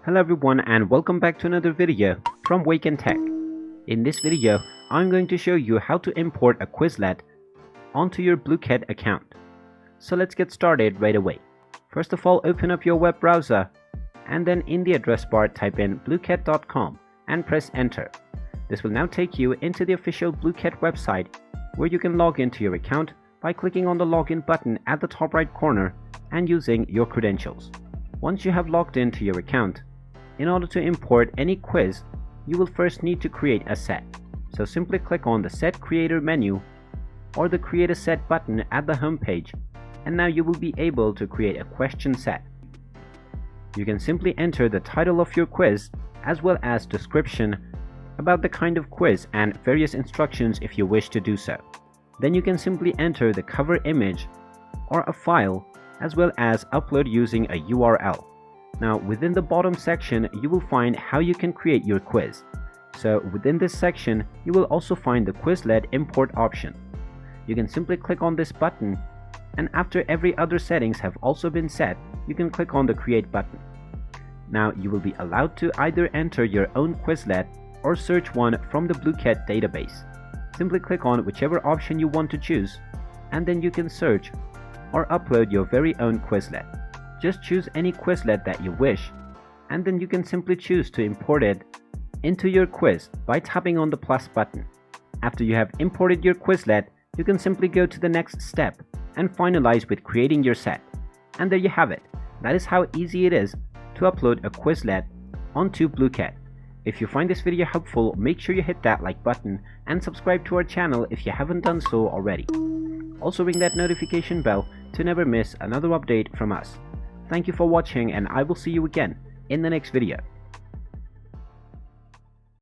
Hello everyone and welcome back to another video from Wake&Tech. In this video, I'm going to show you how to import a Quizlet onto your Blooket account. So let's get started right away. First of all, open up your web browser and then in the address bar type in blooket.com and press enter. This will now take you into the official Blooket website where you can log into your account by clicking on the login button at the top right corner and using your credentials. Once you have logged into your account, in order to import any quiz, you will first need to create a set. So simply click on the Set Creator menu or the Create a Set button at the home page, and now you will be able to create a question set. You can simply enter the title of your quiz as well as description about the kind of quiz and various instructions if you wish to do so. Then you can simply enter the cover image or a file as well as upload using a URL. Now within the bottom section you will find how you can create your quiz. So within this section you will also find the Quizlet import option. You can simply click on this button, and after every other settings have also been set, you can click on the create button. Now you will be allowed to either enter your own Quizlet or search one from the Blooket database. Simply click on whichever option you want to choose, and then you can search or upload your very own Quizlet. Just choose any Quizlet that you wish, and then you can simply choose to import it into your quiz by tapping on the plus button. After you have imported your Quizlet, you can simply go to the next step and finalize with creating your set. And there you have it. That is how easy it is to upload a Quizlet onto Blooket. If you find this video helpful, make sure you hit that like button and subscribe to our channel if you haven't done so already. Also ring that notification bell to never miss another update from us. Thank you for watching, and I will see you again in the next video.